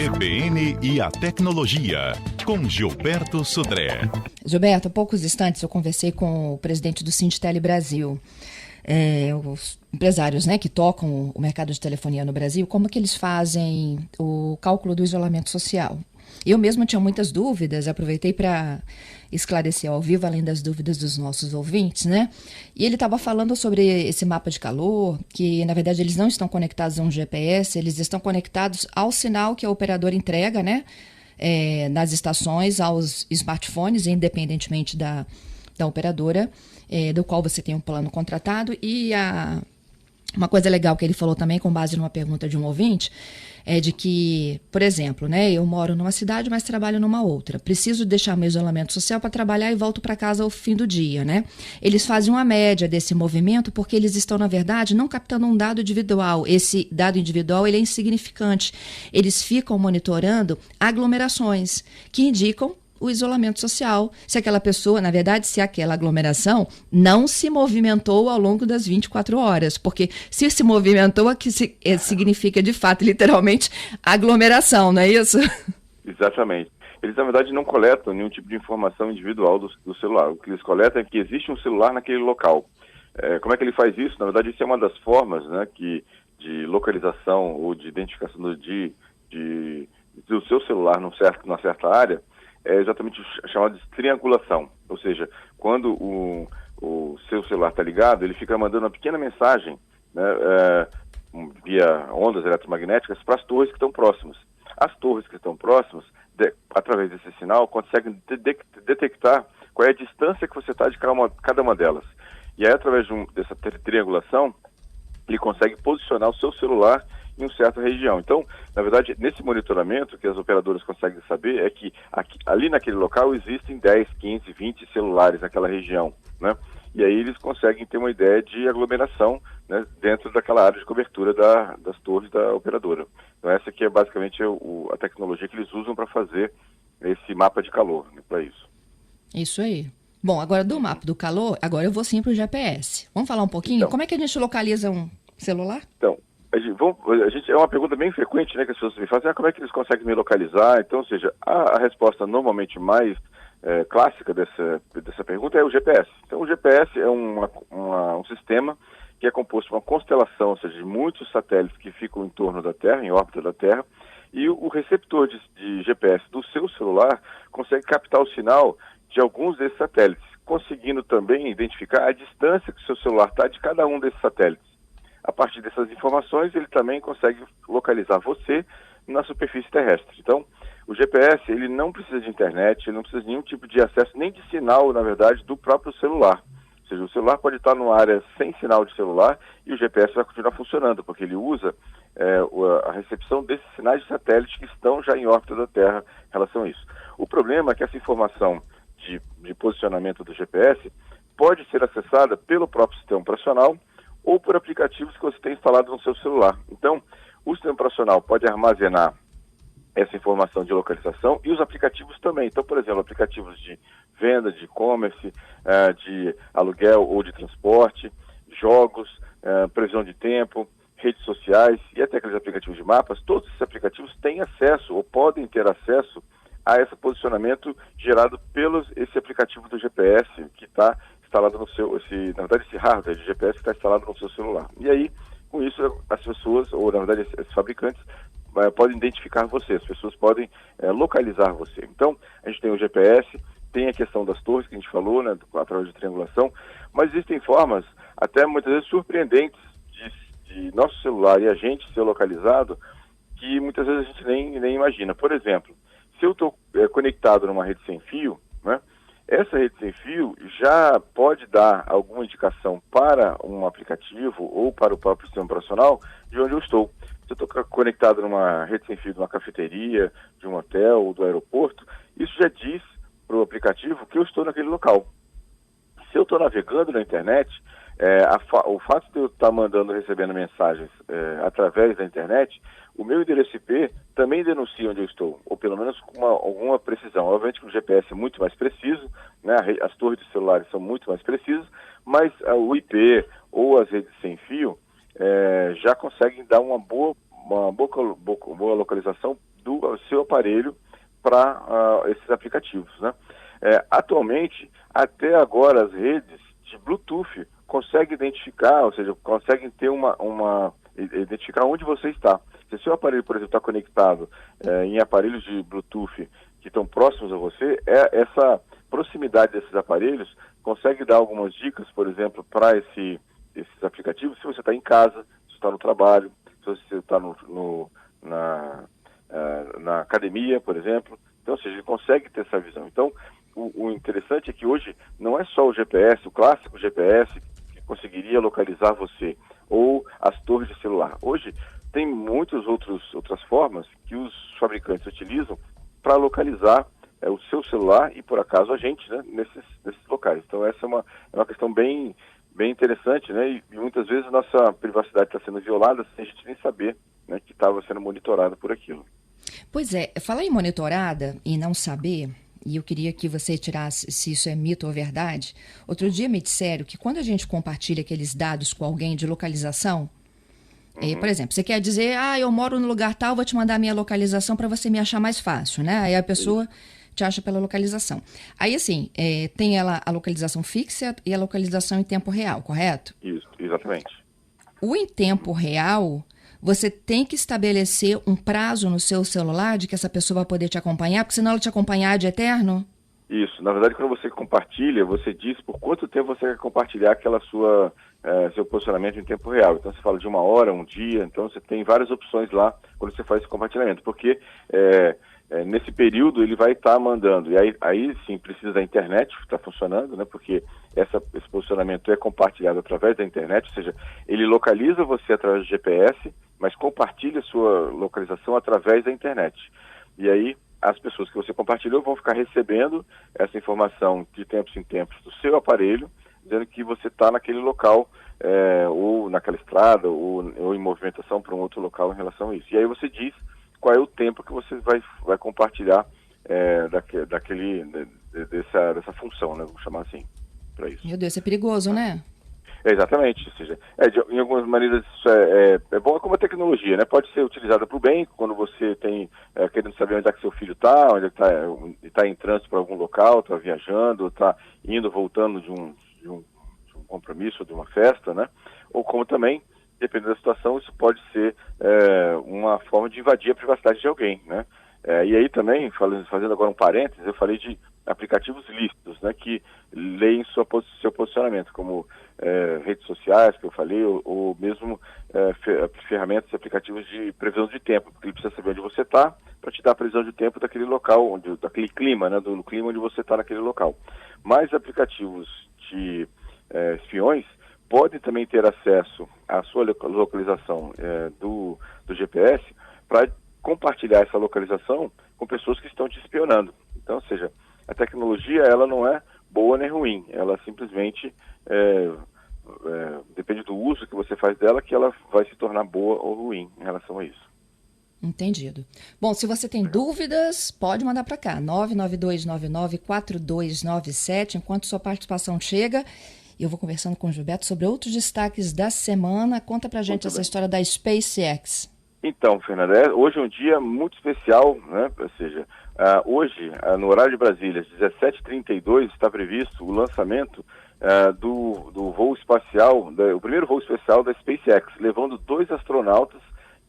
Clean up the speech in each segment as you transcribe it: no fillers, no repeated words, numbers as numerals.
CBN e a tecnologia, com Gilberto Sudré. Gilberto, há poucos instantes eu conversei com o presidente do Sindtele Brasil, os empresários, que tocam o mercado de telefonia no Brasil, como que eles fazem o cálculo do isolamento social. Eu mesma tinha muitas dúvidas, aproveitei para esclarecer ao vivo, além das dúvidas dos nossos ouvintes, E ele estava falando sobre esse mapa de calor, que na verdade eles não estão conectados a um GPS, eles estão conectados ao sinal que a operadora entrega, nas estações, aos smartphones, independentemente da operadora, do qual você tem um plano contratado. E uma coisa legal que ele falou também, com base numa pergunta de um ouvinte, é de que, por exemplo, eu moro numa cidade, mas trabalho numa outra. Preciso deixar meu isolamento social para trabalhar e volto para casa ao fim do dia, Eles fazem uma média desse movimento porque eles estão, na verdade, não captando um dado individual. Esse dado individual ele é insignificante. Eles ficam monitorando aglomerações que indicam o isolamento social, se aquela pessoa, na verdade, se aquela aglomeração não se movimentou ao longo das 24 horas, porque se movimentou, aqui significa, de fato, literalmente, aglomeração, não é isso? Exatamente. Eles, na verdade, não coletam nenhum tipo de informação individual do celular. O que eles coletam é que existe um celular naquele local. Como é que ele faz isso? Na verdade, isso é uma das formas de localização ou de identificação do seu celular numa certa área, é exatamente chamado de triangulação. Ou seja, quando o seu celular está ligado, ele fica mandando uma pequena mensagem via ondas eletromagnéticas para as torres que estão próximas. As torres que estão próximas, através desse sinal, conseguem detectar qual é a distância que você está de cada uma delas. E aí, através dessa triangulação, ele consegue posicionar o seu celular em uma certa região. Então, na verdade, nesse monitoramento, que as operadoras conseguem saber é que ali naquele local existem 10, 15, 20 celulares naquela região, E aí eles conseguem ter uma ideia de aglomeração, dentro daquela área de cobertura das torres da operadora. Então, essa aqui é basicamente a tecnologia que eles usam para fazer esse mapa de calor, para isso. Isso aí. Bom, agora do mapa do calor, agora eu vou sim para o GPS. Vamos falar um pouquinho? Então, como é que a gente localiza um celular? Então, é uma pergunta bem frequente, que as pessoas me fazem, como é que eles conseguem me localizar? Então, ou seja, a resposta normalmente mais clássica dessa pergunta é o GPS. Então, o GPS é um sistema que é composto por uma constelação, ou seja, de muitos satélites que ficam em torno da Terra, em órbita da Terra, e o receptor de GPS do seu celular consegue captar o sinal de alguns desses satélites, conseguindo também identificar a distância que o seu celular está de cada um desses satélites. A partir dessas informações, ele também consegue localizar você na superfície terrestre. Então, o GPS, ele não precisa de internet, ele não precisa de nenhum tipo de acesso, nem de sinal, na verdade, do próprio celular. Ou seja, o celular pode estar numa área sem sinal de celular e o GPS vai continuar funcionando, porque ele usa a recepção desses sinais de satélite que estão já em órbita da Terra em relação a isso. O problema é que essa informação de posicionamento do GPS pode ser acessada pelo próprio sistema operacional ou por aplicativos que você tem instalado no seu celular. Então, o sistema operacional pode armazenar essa informação de localização e os aplicativos também. Então, por exemplo, aplicativos de venda, de e-commerce, de aluguel ou de transporte, jogos, previsão de tempo, redes sociais e até aqueles aplicativos de mapas, todos esses aplicativos têm acesso ou podem ter acesso a esse posicionamento gerado esse aplicativo do GPS que está instalado no seu, esse hardware de GPS que está instalado no seu celular. E aí, com isso, as pessoas, ou na verdade esses fabricantes, podem identificar você, as pessoas podem localizar você. Então, a gente tem o GPS, tem a questão das torres que a gente falou, através de triangulação, mas existem formas, até muitas vezes surpreendentes, de nosso celular e a gente ser localizado, que muitas vezes a gente nem imagina. Por exemplo, se eu estou conectado numa rede sem fio, essa rede sem fio já pode dar alguma indicação para um aplicativo ou para o próprio sistema operacional de onde eu estou. Se eu estou conectado numa rede sem fio de uma cafeteria, de um hotel ou do aeroporto, isso já diz para o aplicativo que eu estou naquele local. Se eu estou navegando na internet, o fato de eu estar mandando e recebendo mensagens através da internet, o meu endereço IP também denuncia onde eu estou, ou pelo menos com alguma precisão. Obviamente que o GPS é muito mais preciso, as torres de celulares são muito mais precisas, mas o IP ou as redes sem fio já conseguem dar uma boa localização seu aparelho para esses aplicativos, né? Atualmente, até agora, as redes de Bluetooth conseguem identificar, ou seja, conseguem ter identificar onde você está. Se o seu aparelho, por exemplo, está conectado em aparelhos de Bluetooth que estão próximos a você, essa proximidade desses aparelhos consegue dar algumas dicas, por exemplo, para esses aplicativos, se você está em casa, se está no trabalho, se você está na academia, por exemplo. Então, ou seja, ele consegue ter essa visão. Então, o interessante é que hoje não é só o GPS, o clássico GPS, que conseguiria localizar você, ou as torres de celular. Hoje, tem muitas outras formas que os fabricantes utilizam para localizar o seu celular e, por acaso, a gente, né, nesses locais. Então, essa é uma questão bem interessante, né, e muitas vezes a nossa privacidade está sendo violada sem a gente nem saber, né, que estava sendo monitorado por aquilo. Pois é, falar em monitorada e não saber, e eu queria que você tirasse se isso é mito ou verdade. Outro dia me disseram que quando a gente compartilha aqueles dados com alguém de localização, por exemplo, você quer dizer, eu moro no lugar tal, vou te mandar a minha localização para você me achar mais fácil, né? Aí a pessoa te acha pela localização. Aí, assim, tem a localização fixa e a localização em tempo real, correto? Isso, exatamente. O em tempo real, você tem que estabelecer um prazo no seu celular de que essa pessoa vai poder te acompanhar, porque senão ela te acompanhar de eterno? Isso. Na verdade, quando você compartilha, você diz por quanto tempo você quer compartilhar seu posicionamento em tempo real. Então, você fala de 1 hora, 1 dia. Então, você tem várias opções lá quando você faz esse compartilhamento. Porque nesse período ele vai estar mandando. E aí sim, precisa da internet estar funcionando, né? Porque esse posicionamento é compartilhado através da internet. Ou seja, ele localiza você através do GPS, mas compartilha sua localização através da internet. E aí, as pessoas que você compartilhou vão ficar recebendo essa informação de tempos em tempos do seu aparelho, dizendo que você está naquele local, ou naquela estrada, ou em movimentação para um outro local em relação a isso. E aí você diz qual é o tempo que você vai compartilhar dessa função, né? Vamos chamar assim, para isso. Meu Deus, isso é perigoso, né? Exatamente, ou seja, em algumas maneiras isso é bom, como a tecnologia, né? Pode ser utilizada para o bem, quando você tem querendo saber onde é que seu filho está, onde está em trânsito para algum local, está viajando, está indo, voltando de um compromisso, de uma festa, né? Ou como também, dependendo da situação, isso pode ser uma forma de invadir a privacidade de alguém, né? E aí também, fazendo agora um parênteses, eu falei de aplicativos lícitos, né, que leem seu posicionamento, como redes sociais, que eu falei, ou mesmo ferramentas e aplicativos de previsão de tempo, porque ele precisa saber onde você está para te dar a previsão de tempo daquele local, daquele clima, né, do clima onde você está naquele local. Mas aplicativos de espiões podem também ter acesso à sua localização do GPS para compartilhar essa localização com pessoas que estão te espionando. Então, ou seja, a tecnologia ela não é boa nem ruim, ela simplesmente depende do uso que você faz dela que ela vai se tornar boa ou ruim em relação a isso. Entendido. Bom, se você tem dúvidas, pode mandar para cá, 992994297. Enquanto sua participação chega, eu vou conversando com o Gilberto sobre outros destaques da semana. Conta pra gente essa história da SpaceX. Então, Fernanda, hoje é um dia muito especial, né? Ou seja, hoje, no horário de Brasília, às 17h32, está previsto o lançamento do voo espacial, o primeiro voo espacial da SpaceX, levando 2 astronautas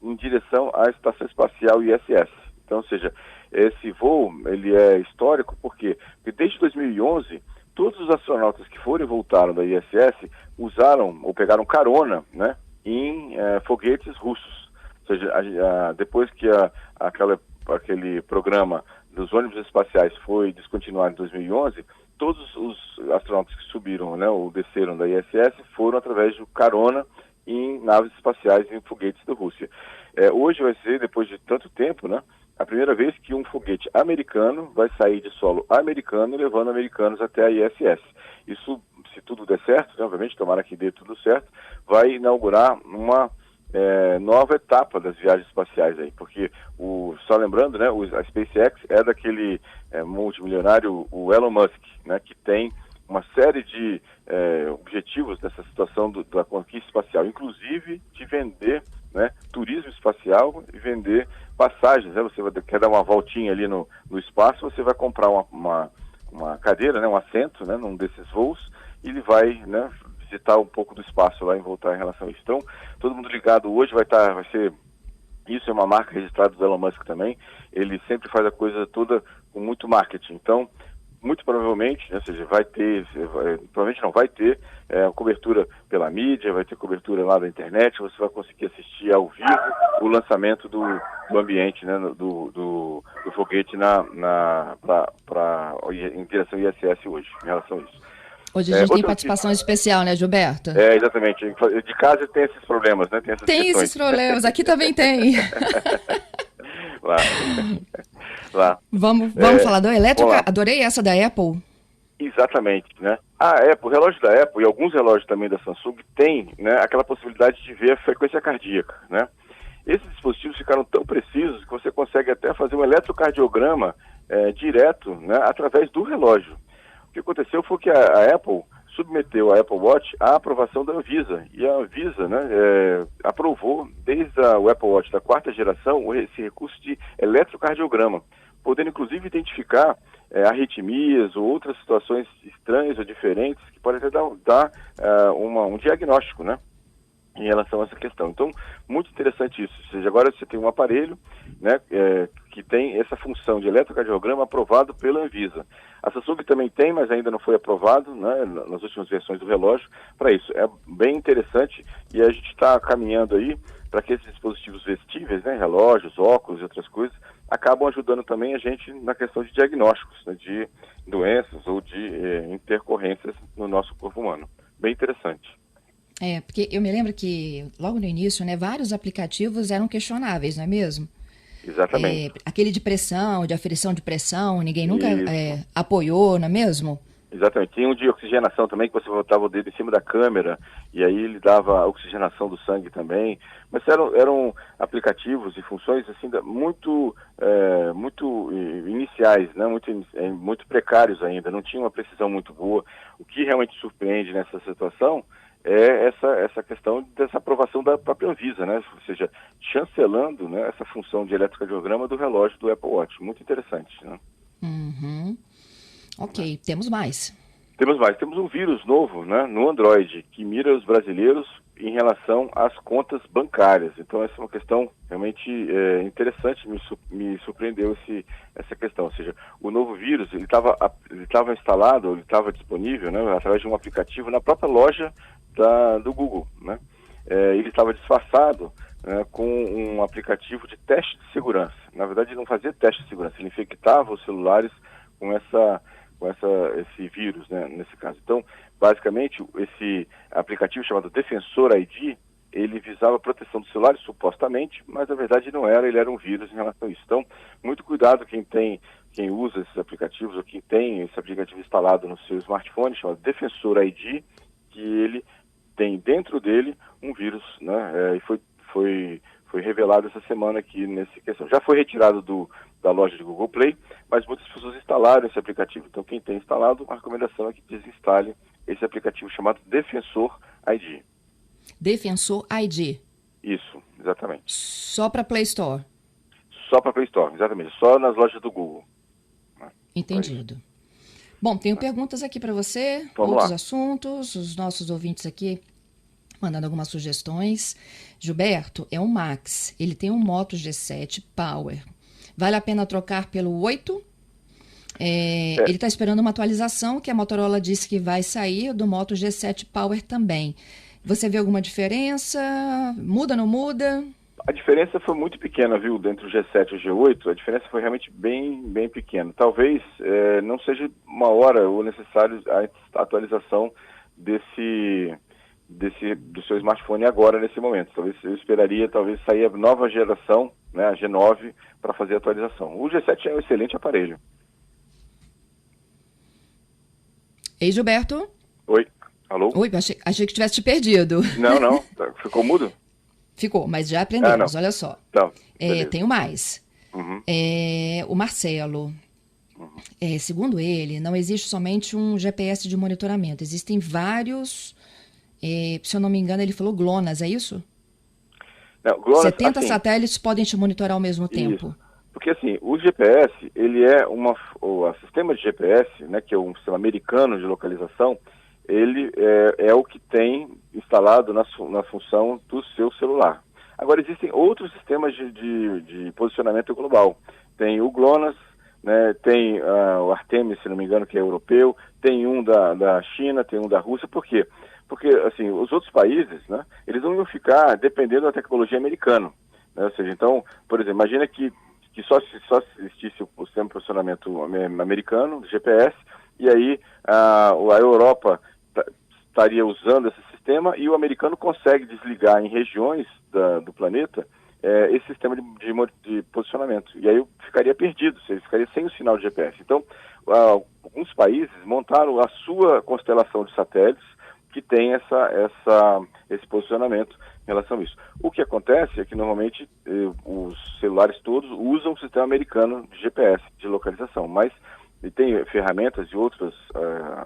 em direção à Estação Espacial ISS. Então, ou seja, esse voo ele é histórico porque desde 2011, todos os astronautas que foram e voltaram da ISS usaram ou pegaram carona, né, em foguetes russos. Ou seja, depois que aquele programa dos ônibus espaciais foi descontinuado em 2011, todos os astronautas que subiram, né, ou desceram da ISS foram através de carona em naves espaciais, em foguetes da Rússia. Hoje vai ser, depois de tanto tempo, né, a primeira vez que um foguete americano vai sair de solo americano, levando americanos até a ISS. Isso, se tudo der certo, né, obviamente, tomara que dê tudo certo, vai inaugurar uma nova etapa das viagens espaciais aí, porque só lembrando, né, a SpaceX é daquele multimilionário, o Elon Musk, né, que tem uma série de objetivos nessa situação da conquista espacial, inclusive de vender, né, turismo espacial e vender passagens, né? Você quer dar uma voltinha ali no espaço, você vai comprar uma cadeira, né? Um assento, né? Num desses voos, e ele vai, né? Visitar um pouco do espaço lá e voltar em relação a isso. Então, todo mundo ligado hoje vai ser... Isso é uma marca registrada do Elon Musk também. Ele sempre faz a coisa toda com muito marketing. Então, muito provavelmente, né, ou seja, provavelmente não vai ter cobertura pela mídia, vai ter cobertura lá da internet, você vai conseguir assistir ao vivo o lançamento do ambiente, né, do foguete em direção ao ISS hoje, em relação a isso. Hoje a gente tem participação especial, né, Gilberto? Exatamente. De casa tem esses problemas, né? Tem esses problemas, aqui também tem. Lá. Vamos falar do elétrico? Adorei essa da Apple. Exatamente, né? O relógio da Apple e alguns relógios também da Samsung tem, né, aquela possibilidade de ver a frequência cardíaca, né? Esses dispositivos ficaram tão precisos que você consegue até fazer um eletrocardiograma direto, né, através do relógio. O que aconteceu foi que a Apple submeteu a Apple Watch à aprovação da Anvisa. E a Anvisa, né, aprovou, desde o Apple Watch da 4ª geração, esse recurso de eletrocardiograma, podendo inclusive identificar arritmias ou outras situações estranhas ou diferentes que podem até dar um diagnóstico, né, em relação a essa questão. Então, muito interessante isso. Ou seja, agora você tem um aparelho, né, que tem essa função de eletrocardiograma aprovado pela Anvisa. A Samsung também tem, mas ainda não foi aprovado, né, nas últimas versões do relógio para isso. É bem interessante e a gente está caminhando aí para que esses dispositivos vestíveis, né, relógios, óculos e outras coisas, acabam ajudando também a gente na questão de diagnósticos, né, de doenças ou de intercorrências no nosso corpo humano. Bem interessante. Porque eu me lembro que logo no início, né, vários aplicativos eram questionáveis, não é mesmo? Exatamente. Aquele de pressão, de aferição de pressão, ninguém nunca apoiou, não é mesmo? Exatamente. Tinha um de oxigenação também, que você botava o dedo em cima da câmera e aí ele dava a oxigenação do sangue também. Mas eram aplicativos e funções assim muito iniciais, né? Muito precários ainda, não tinha uma precisão muito boa. O que realmente surpreende nessa situação é essa questão dessa aprovação da própria Anvisa, né? Ou seja, chancelando, né, essa função de eletrocardiograma do relógio do Apple Watch. Muito interessante, né? Uhum. Ok, temos mais. Temos um vírus novo, né, no Android, que mira os brasileiros em relação às contas bancárias. Então essa é uma questão realmente interessante, me surpreendeu essa questão. Ou seja, o novo vírus, ele estava instalado, ele estava disponível, né, através de um aplicativo na própria loja do Google, né? Ele estava disfarçado, né, com um aplicativo de teste de segurança. Na verdade, ele não fazia teste de segurança, ele infectava os celulares com esse vírus, né, nesse caso. Então, basicamente, esse aplicativo chamado Defensor ID, ele visava a proteção dos celulares, supostamente, mas na verdade não era, ele era um vírus em relação a isso. Então, muito cuidado quem usa esses aplicativos ou quem tem esse aplicativo instalado no seu smartphone, chamado Defensor ID, que ele tem dentro dele um vírus, né, e foi revelado essa semana aqui nessa questão. Já foi retirado da loja de Google Play, mas muitas pessoas instalaram esse aplicativo. Então, quem tem instalado, a recomendação é que desinstale esse aplicativo chamado Defensor ID. Defensor ID. Isso, exatamente. Só para Play Store? Só para Play Store, exatamente. Só nas lojas do Google. Entendido. Bom, tenho perguntas aqui para você, Vamos outros lá. Assuntos, os nossos ouvintes aqui mandando algumas sugestões. Gilberto, é um Max, ele tem um Moto G7 Power. Vale a pena trocar pelo 8? Ele está esperando uma atualização que a Motorola disse que vai sair do Moto G7 Power também. Você vê alguma diferença? Muda, não muda? A diferença foi muito pequena, viu, entre o G7 e o G8, a diferença foi realmente bem, bem pequena. Talvez não seja uma hora ou necessário a atualização do seu smartphone agora, nesse momento. Talvez eu esperaria sair a nova geração, né, a G9, para fazer a atualização. O G7 é um excelente aparelho. Ei, Gilberto? Oi, alô? Oi, achei que tivesse te perdido. Não, ficou mudo? Ficou, mas já aprendemos, olha só. Não, tenho mais. Uhum. O Marcelo, segundo ele, não existe somente um GPS de monitoramento, existem vários, se eu não me engano, ele falou GLONASS, é isso? Não, GLONASS, 70 assim, satélites podem te monitorar ao mesmo tempo. isso. Porque assim, o GPS, ele é o sistema de GPS, né, que é um sistema americano de localização, ele é o que tem instalado na função do seu celular. Agora, existem outros sistemas de posicionamento global. Tem o GLONASS, né, tem o Artemis, se não me engano, que é europeu, tem um da China, tem um da Rússia. Por quê? Porque, assim, os outros países, né, eles não iam ficar dependendo da tecnologia americana. Né? Ou seja, então, por exemplo, imagina que só existisse o sistema de posicionamento americano, do GPS, e aí a Europa estaria usando esse sistema e o americano consegue desligar em regiões do planeta esse sistema de posicionamento. E aí ficaria perdido, ele ficaria sem o sinal de GPS. Então, alguns países montaram a sua constelação de satélites que tem esse posicionamento em relação a isso. O que acontece é que normalmente os celulares todos usam o sistema americano de GPS, de localização, mas tem ferramentas e outros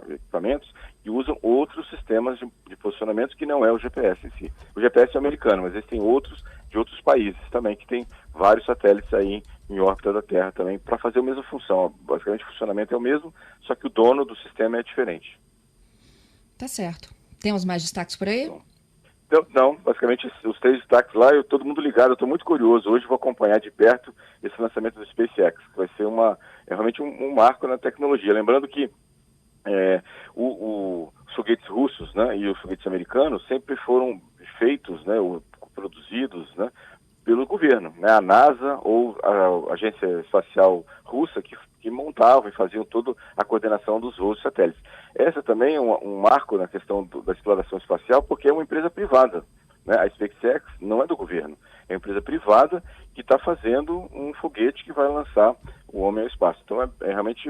equipamentos que usam outros sistemas de posicionamento que não é o GPS em si. O GPS é americano, mas existem outros de outros países também, que tem vários satélites aí em órbita da Terra também, para fazer a mesma função. Basicamente o funcionamento é o mesmo, só que o dono do sistema é diferente. Tá certo. Temos mais destaques por aí? Então, não, basicamente os 3 destaques lá, todo mundo ligado, eu estou muito curioso. Hoje vou acompanhar de perto esse lançamento do SpaceX, que vai ser realmente um marco na tecnologia. Lembrando que os foguetes russos, né, e os foguetes americanos sempre foram feitos, né, produzidos, né, pelo governo, né, a NASA ou a Agência Espacial Russa que montavam e faziam toda a coordenação dos voos de satélites. Essa também é um marco na questão da exploração espacial, porque é uma empresa privada, né? A SpaceX não é do governo, é uma empresa privada que está fazendo um foguete que vai lançar o homem ao espaço. Então é realmente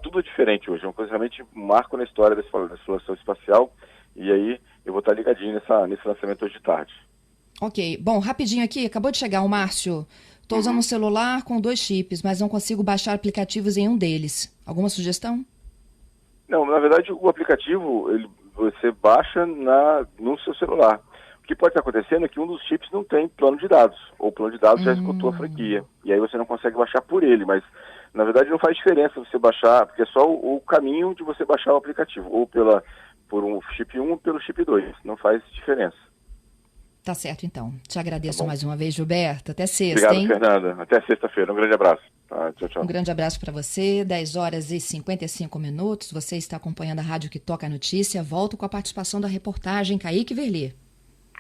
tudo diferente hoje, é uma coisa realmente um marco na história da exploração espacial, e aí eu vou estar ligadinho nesse lançamento hoje de tarde. Ok. Bom, rapidinho aqui, acabou de chegar o Márcio. Estou usando um celular com 2 chips, mas não consigo baixar aplicativos em um deles. Alguma sugestão? Não, na verdade o aplicativo você baixa no seu celular. O que pode estar acontecendo é que um dos chips não tem plano de dados, ou o plano de dados já esgotou a franquia, e aí você não consegue baixar por ele, mas na verdade não faz diferença você baixar, porque é só o caminho de você baixar o aplicativo, ou por um chip 1 ou pelo chip 2, não faz diferença. Tá certo, então. Te agradeço mais uma vez, Gilberto. Até sexta, Obrigado, hein? Fernanda. Até sexta-feira. Um grande abraço. Tchau, tchau. Um grande abraço para você. 10h55. Você está acompanhando a Rádio que Toca a Notícia. Volto com a participação da reportagem Kaique Verlê.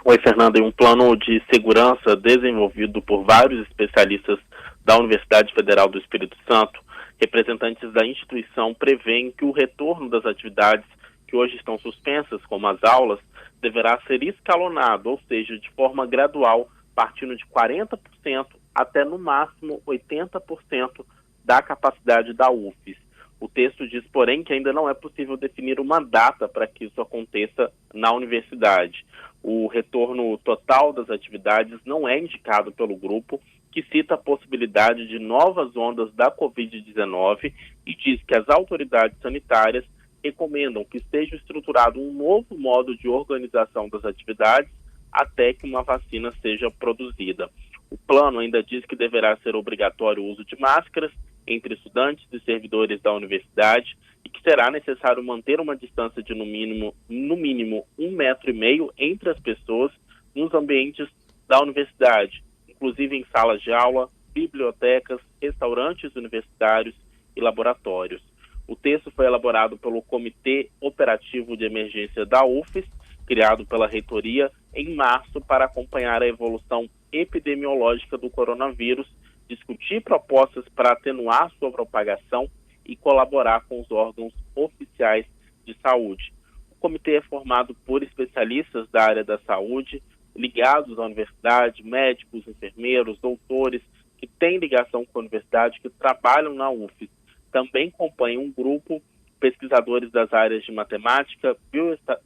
Oi, Fernanda. Um plano de segurança desenvolvido por vários especialistas da Universidade Federal do Espírito Santo, representantes da instituição prevêem que o retorno das atividades que hoje estão suspensas, como as aulas, deverá ser escalonado, ou seja, de forma gradual, partindo de 40% até no máximo 80% da capacidade da UFES. O texto diz, porém, que ainda não é possível definir uma data para que isso aconteça na universidade. O retorno total das atividades não é indicado pelo grupo, que cita a possibilidade de novas ondas da Covid-19 e diz que as autoridades sanitárias recomendam que seja estruturado um novo modo de organização das atividades até que uma vacina seja produzida. O plano ainda diz que deverá ser obrigatório o uso de máscaras entre estudantes e servidores da universidade e que será necessário manter uma distância de no mínimo 1,5 metro entre as pessoas nos ambientes da universidade, inclusive em salas de aula, bibliotecas, restaurantes universitários e laboratórios. O texto foi elaborado pelo Comitê Operativo de Emergência da UFES, criado pela reitoria em março para acompanhar a evolução epidemiológica do coronavírus, discutir propostas para atenuar sua propagação e colaborar com os órgãos oficiais de saúde. O comitê é formado por especialistas da área da saúde, ligados à universidade, médicos, enfermeiros, doutores, que têm ligação com a universidade, que trabalham na UFES. Também compõe um grupo pesquisadores das áreas de matemática,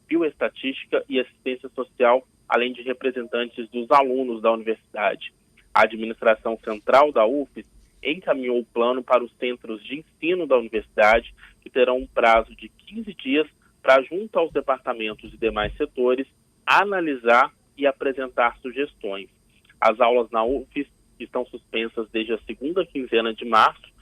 bioestatística e assistência social, além de representantes dos alunos da universidade. A administração central da UFES encaminhou o plano para os centros de ensino da universidade, que terão um prazo de 15 dias para, junto aos departamentos e demais setores, analisar e apresentar sugestões. As aulas na UFES estão suspensas desde a segunda quinzena de março